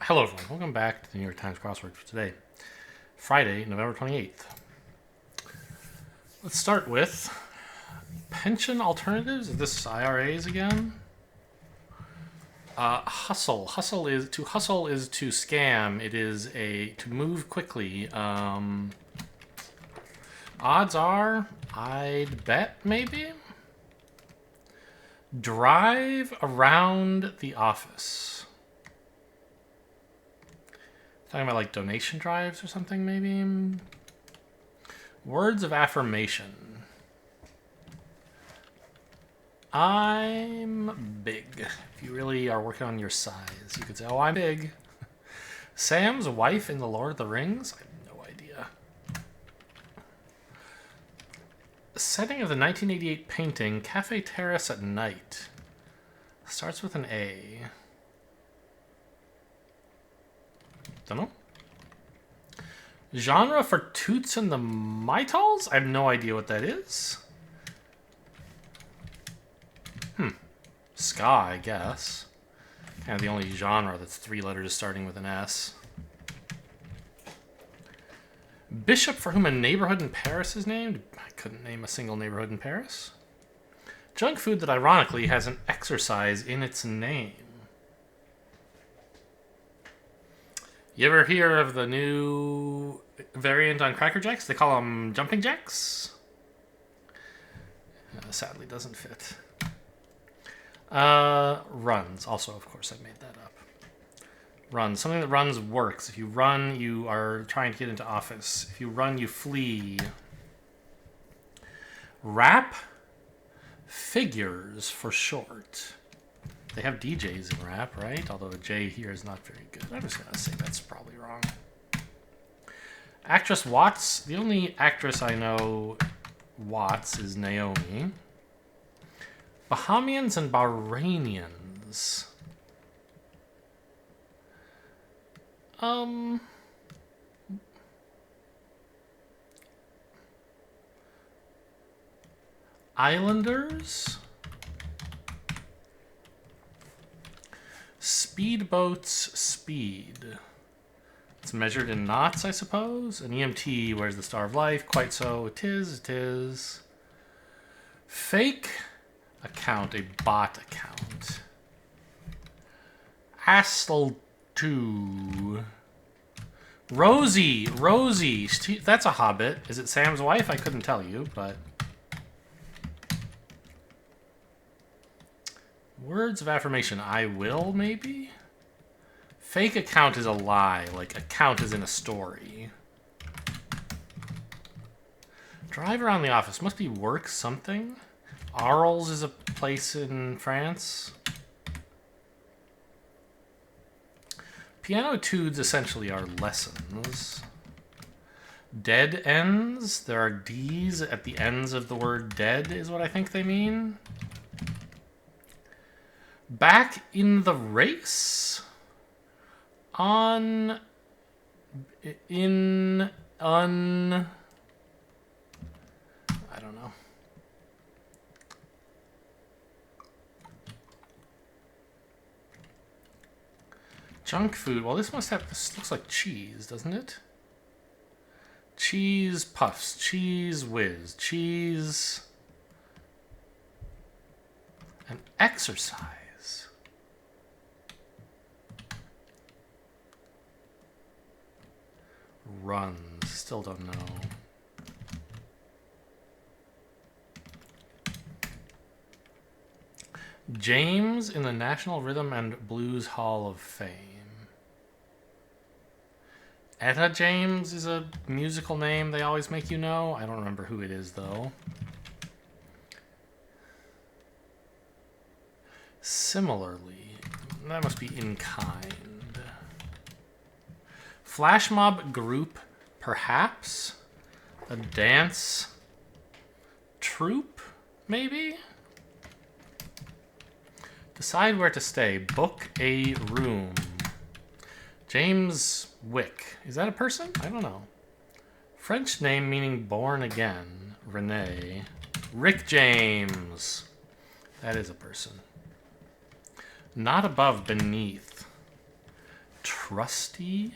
Hello everyone, welcome back to the New York Times crossword for today, Friday, November 28th. Let's start with pension alternatives. Is this IRAs again? Hustle. Hustle is to scam. It is to move quickly. Odds are, I'd bet maybe. Drive around the office. Talking about like donation drives or something, maybe? Words of affirmation. I'm big. If you really are working on your size, you could say, oh, I'm big. Sam's wife in The Lord of the Rings? I have no idea. Setting of the 1988 painting, Cafe Terrace at Night. Starts with an A. Dunno. Genre for Toots and the Maytals? I have no idea what that is. Ska, I guess. Kind of the only genre that's 3 letters starting with an S. Bishop for whom a neighborhood in Paris is named? I couldn't name a single neighborhood in Paris. Junk food that ironically has an exercise in its name. You ever hear of the new variant on Cracker Jacks? They call them Jumping Jacks. Sadly doesn't fit. Runs. Also, of course, I made that up. Runs. Something that runs works. If you run, you are trying to get into office. If you run, you flee. Rap. Figures for short. They have DJs in rap, right? Although the J here is not very good. I'm just going to say that's probably wrong. Actress Watts. The only actress I know Watts is Naomi. Bahamians and Bahrainians. Islanders. Speedboats speed. It's measured in knots, I suppose. An EMT wears the Star of Life. Quite so. It is. Fake account. A bot account. Astle 2. Rosie. That's a hobbit. Is it Sam's wife? I couldn't tell you, but... Words of affirmation. I will, maybe? Fake account is a lie. Like, account is in a story. Drive around the office. Must be work something. Arles is a place in France. Piano etudes essentially are lessons. Dead ends. There are D's at the ends of the word dead is what I think they mean. Back in the race? I don't know. Junk food. Well, this looks like cheese, doesn't it? Cheese puffs, cheese whiz, cheese... and exercise. Runs. Still don't know. James in the National Rhythm and Blues Hall of Fame. Etta James is a musical name they always make you know. I don't remember who it is, though. Similarly, that must be in kind. Flash mob group, perhaps? A dance troupe, maybe? Decide where to stay. Book a room. James Wick. Is that a person? I don't know. French name meaning born again. Renee. Rick James. That is a person. Not above, beneath. Trusty.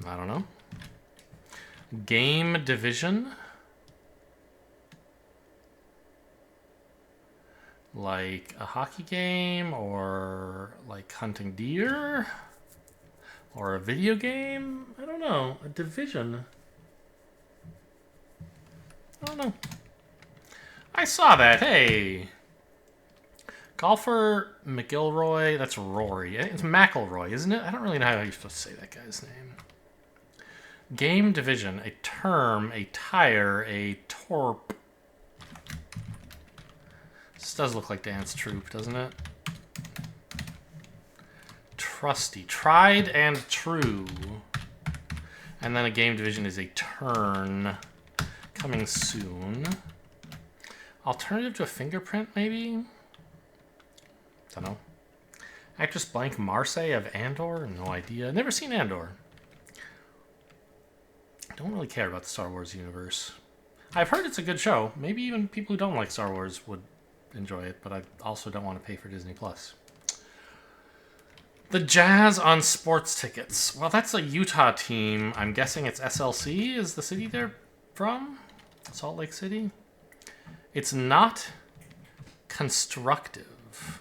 I don't know. Game division. Like a hockey game, or like hunting deer, or a video game. I don't know. A division. I don't know. I saw that. Hey. Golfer McIlroy. That's Rory. It's McIlroy, isn't it? I don't really know how you're supposed to say that guy's name. Game division. A term. A tire. A torp. This does look like dance troupe, doesn't it? Trusty. Tried and true. And then a game division is a turn. Coming soon. Alternative to a fingerprint, maybe? Don't know. Actress blank Marseille of Andor? No idea. Never seen Andor. Don't really care about the Star Wars universe. I've heard it's a good show. Maybe even people who don't like Star Wars would enjoy it, but I also don't want to pay for Disney Plus. The Jazz on sports tickets. Well, that's a Utah team. I'm guessing it's SLC is the city they're from? Salt Lake City? It's not constructive.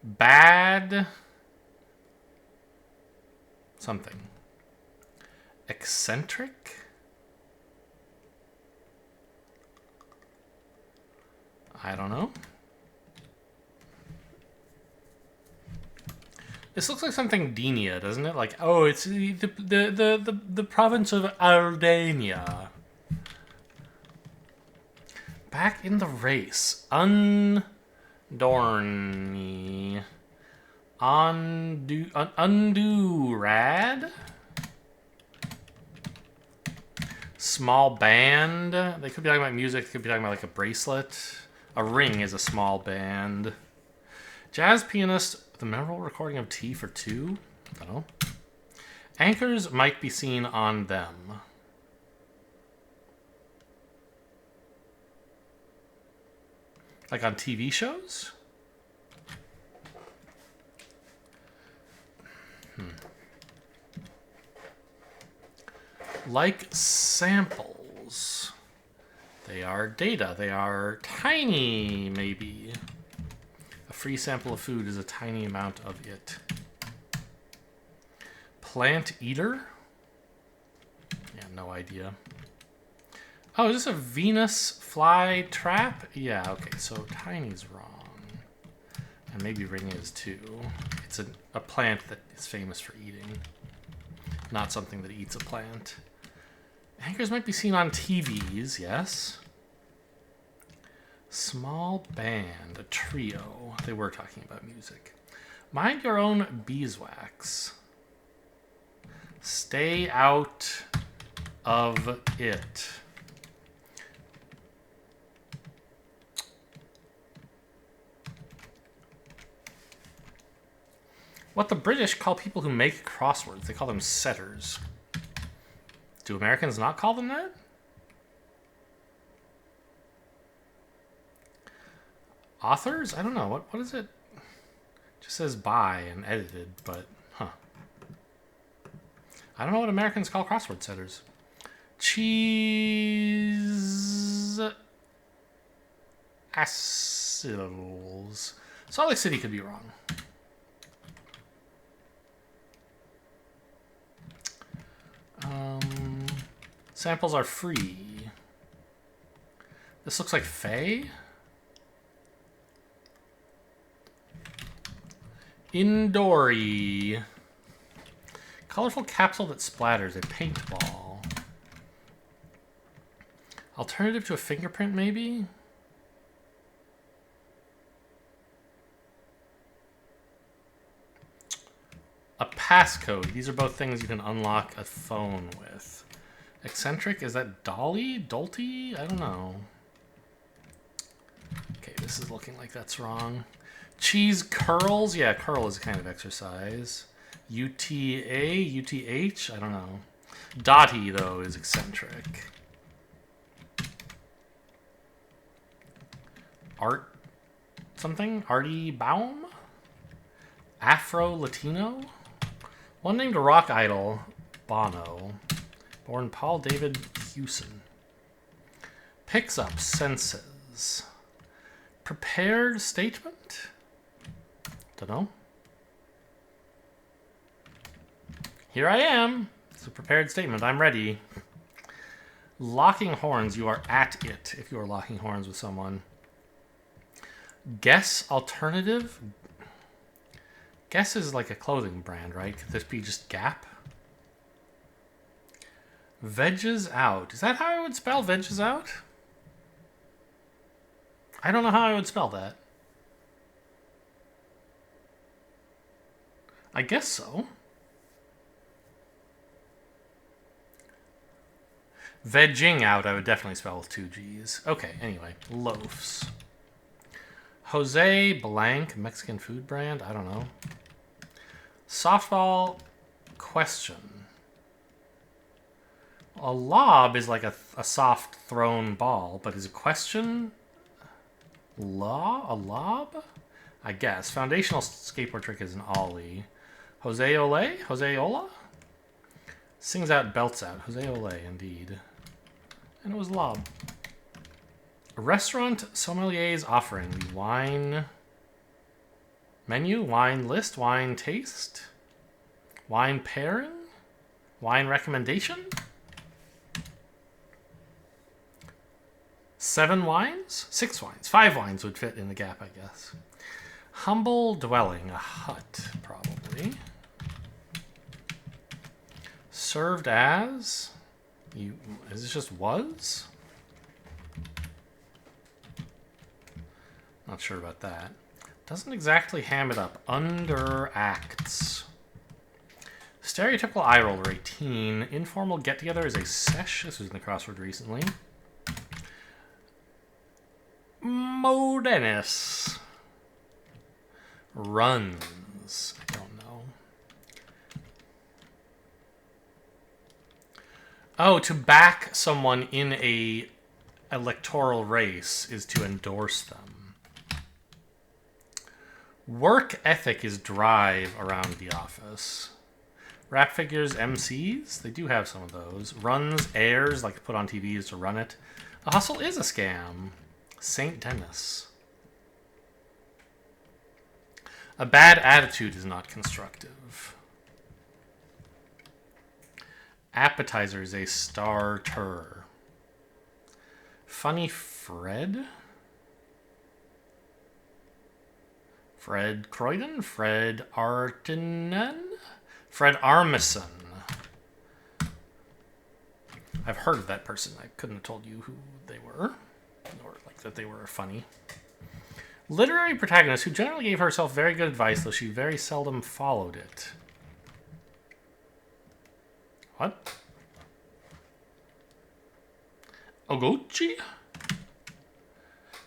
Bad something. Eccentric? I don't know. This looks like something Denia, doesn't it? Like, oh, it's the province of Aldania. Back in the race. Undorny. Undo rad. Small band. They could be talking about music. They could be talking about like a bracelet. A ring is a small band. Jazz pianist. The memorable recording of Tea for Two. I don't know. Anchors might be seen on them. Like on TV shows? Like samples. They are data. They are tiny, maybe. A free sample of food is a tiny amount of it. Plant eater? Yeah, no idea. Oh, is this a Venus fly trap? Yeah, okay, so tiny's wrong. And maybe ring is too. It's a plant that is famous for eating. Not something that eats a plant. Anchors might be seen on TVs, yes. Small band, a trio. They were talking about music. Mind your own beeswax. Stay out of it. What the British call people who make crosswords. They call them setters. Do Americans not call them that? Authors? I don't know. What is it? Just says by and edited, but huh. I don't know what Americans call crossword setters. Cheese assils. Salt Lake City could be wrong. Samples are free. This looks like Faye. Indory. Colorful capsule that splatters. A paintball. Alternative to a fingerprint, maybe? A passcode. These are both things you can unlock a phone with. Eccentric, is that Dolly? Dolty? I don't know. Okay, this is looking like that's wrong. Cheese curls? Yeah, curl is a kind of exercise. UTA? UTH? I don't know. Dotty, though, is eccentric. Art something? Artie Baum? Afro-Latino? One named rock idol, Bono. Born Paul David Hewson. Picks up senses. Prepared statement? Dunno. Here I am. It's a prepared statement. I'm ready. Locking horns. You are at it if you are locking horns with someone. Guess alternative? Guess is like a clothing brand, right? Could this be just Gap? Veggies out. Is that how I would spell veggies out? I don't know how I would spell that. I guess so. Vegging out, I would definitely spell with 2 G's. Okay, anyway. Loafs. Jose Blank, Mexican food brand? I don't know. Softball question. A lob is like a soft thrown ball, but is a question a lob? I guess. Foundational skateboard trick is an ollie. Jose Ole? Jose Ola? Sings out, belts out. Jose Ole, indeed. And it was lob. Restaurant sommelier's offering. The wine menu, wine list, wine taste, wine pairing, wine recommendation. 7 wines? 6 wines. 5 wines would fit in the Gap, I guess. Humble dwelling. A hut, probably. Served as? Is this just was? Not sure about that. Doesn't exactly ham it up. Underacts. Stereotypical eye roller, 18. Informal get-together is a sesh. This was in the crossword recently. Modernus. Runs. I don't know. Oh, to back someone in a electoral race is to endorse them. Work ethic is drive around the office. Rap figures, MCs, they do have some of those. Runs, airs, like put on TVs to run it. A hustle is a scam. St. Denis. A bad attitude is not constructive. Appetizer is a starter. Funny Fred? Fred Croydon? Fred Artinen? Fred Armisen. I've heard of that person. I couldn't have told you who they were. Or like that they were funny. Literary protagonist who generally gave herself very good advice, though she very seldom followed it. What? Ogochi?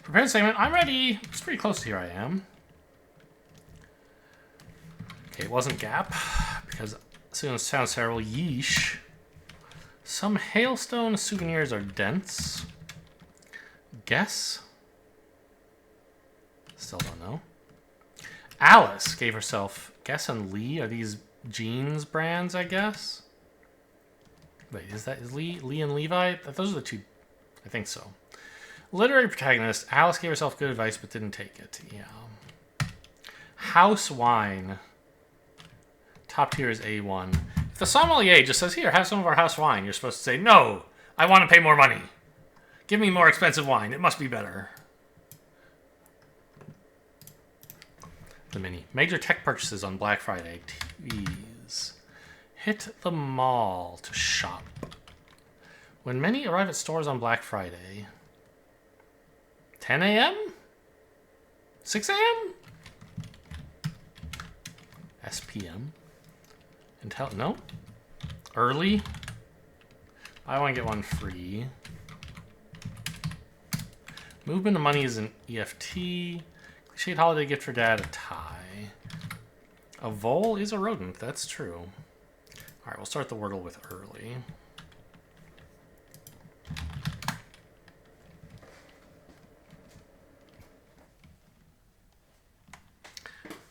Prepared statement. I'm ready. It's pretty close to here I am. Okay, it wasn't Gap, because as soon as it sounds terrible, yeesh. Some hailstone souvenirs are dense. Guess? Still don't know. Alice gave herself Guess and Lee. Are these jeans brands, I guess? Wait, is Lee and Levi? Those are the two. I think so. Literary protagonist. Alice gave herself good advice but didn't take it. Yeah. House wine. Top tier is A1. If the sommelier just says, here, have some of our house wine, you're supposed to say, no, I want to pay more money. Give me more expensive wine. It must be better. The mini. Major tech purchases on Black Friday. TVs. Hit the mall to shop. When many arrive at stores on Black Friday. 10 a.m.? 6 a.m.? SPM. Intel, no? Early? I want to get one free. Movement of money is an EFT. Cliched holiday gift for dad, a tie. A vole is a rodent, that's true. Alright, we'll start the Wordle with early.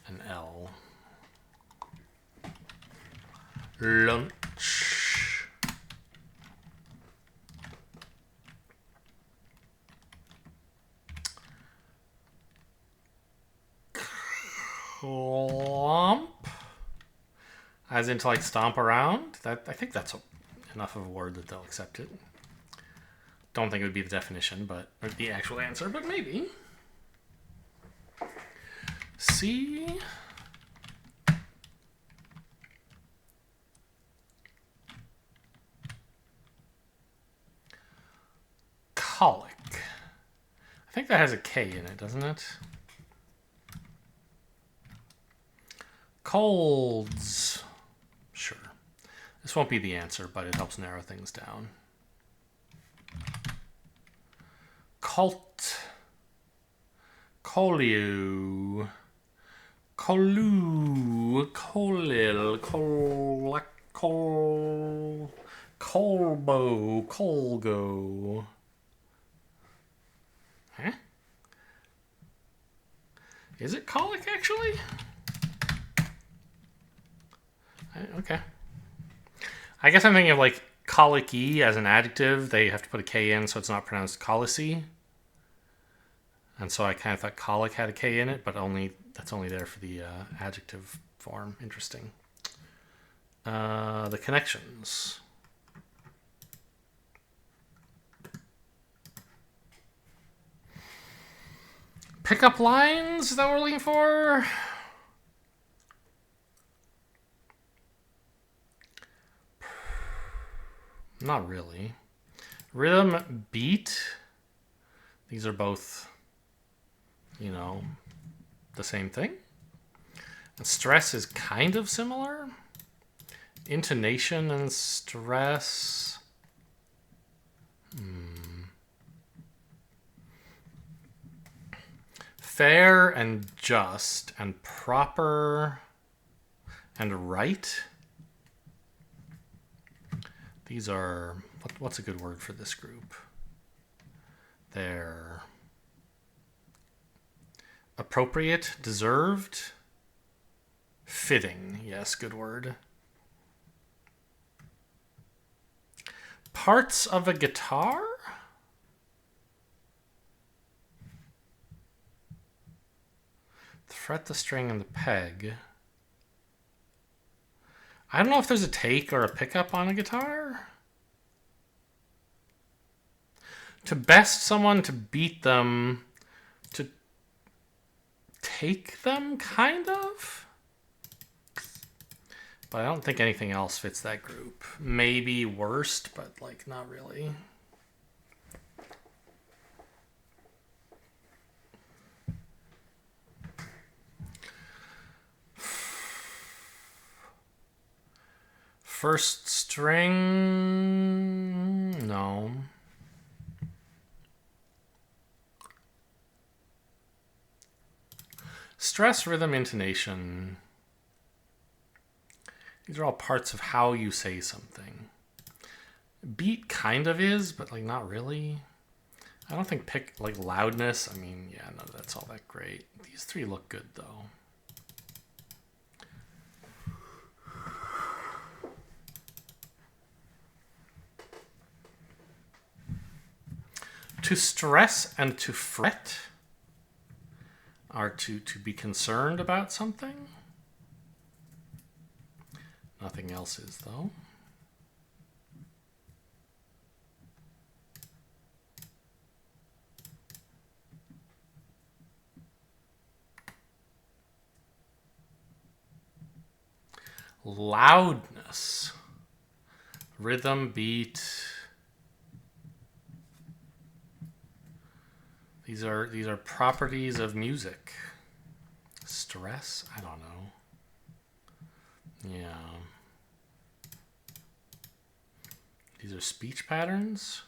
An L. Lunch. Clomp. As in to like stomp around. That I think that's enough of a word that they'll accept it. Don't think it would be the definition, but or the actual answer, but maybe. C. Colic. I think that has a K in it, doesn't it? Colds. Sure. This won't be the answer, but it helps narrow things down. Cult. Colu. Colu. Colil. Colbo. Colgo. Huh? Is it colic, actually? Okay. I guess I'm thinking of like colicky as an adjective. They have to put a K in, so it's not pronounced colicy. And so I kind of thought colic had a K in it, but that's only there for the adjective form. Interesting. The connections. Pickup lines that we're looking for. Not really. Rhythm, beat. These are both, you know, the same thing. And stress is kind of similar. Intonation and stress. Fair and just and proper and right. These are, what's a good word for this group? They're appropriate, deserved, fitting. Yes, good word. Parts of a guitar? The fret, the string, and the peg. I don't know if there's a take or a pickup on a guitar. To best someone, to beat them, to take them, kind of. But I don't think anything else fits that group. Maybe worst, but like not really. First string, no. Stress, rhythm, intonation. These are all parts of how you say something. Beat kind of is, but like not really. I don't think like loudness. I mean, yeah, no, that's all that great. These three look good though. To stress and to fret are to be concerned about something. Nothing else is, though. Loudness. Rhythm, beat. These are properties of music. Stress? I don't know. Yeah. These are speech patterns?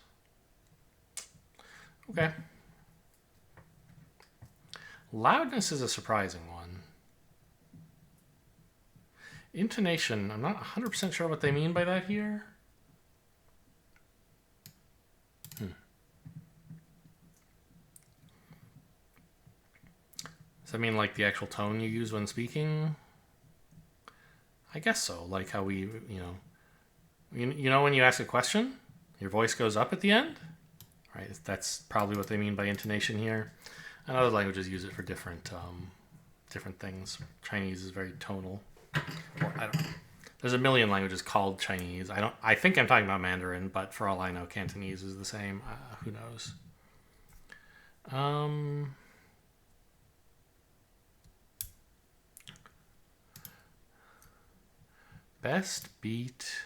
Okay. Loudness is a surprising one. Intonation, I'm not 100% sure what they mean by that here. Does that mean like the actual tone you use when speaking? I guess so. Like how we, you know when you ask a question, your voice goes up at the end, right? That's probably what they mean by intonation here. And other languages use it for different things. Chinese is very tonal. Or, I don't know. There's a million languages called Chinese. I think I'm talking about Mandarin, but for all I know, Cantonese is the same. Who knows? Best beat.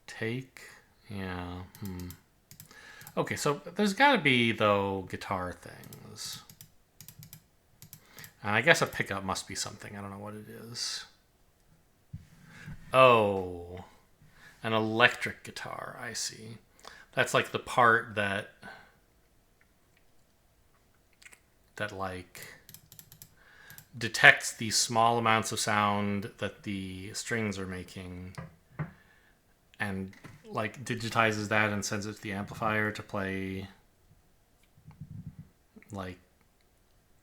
Take. Yeah. Okay, so there's got to be, though, guitar things. And I guess a pickup must be something. I don't know what it is. Oh, an electric guitar. I see. That's like the part that like detects the small amounts of sound that the strings are making and like digitizes that and sends it to the amplifier to play. Like,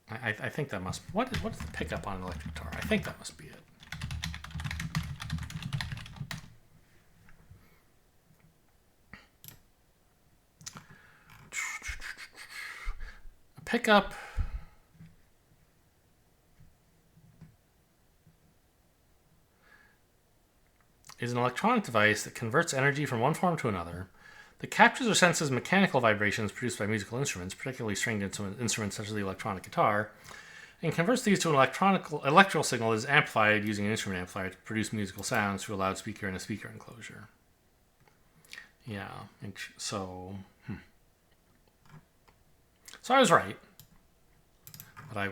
I think that must. What is the pickup on an electric guitar? I think that must be it. A pickup is an electronic device that converts energy from one form to another, that captures or senses mechanical vibrations produced by musical instruments, particularly stringed instruments such as the electronic guitar, and converts these to an electrical signal that is amplified using an instrument amplifier to produce musical sounds through a loudspeaker and a speaker enclosure. Yeah, so I was right, but I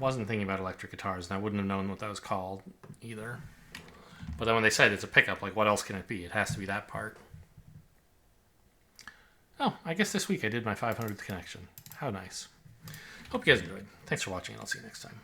wasn't thinking about electric guitars, and I wouldn't have known what that was called either. But then when they said it's a pickup, like, what else can it be? It has to be that part. Oh, I guess this week I did my 500th connection. How nice. Hope you guys enjoyed. Thanks for watching, and I'll see you next time.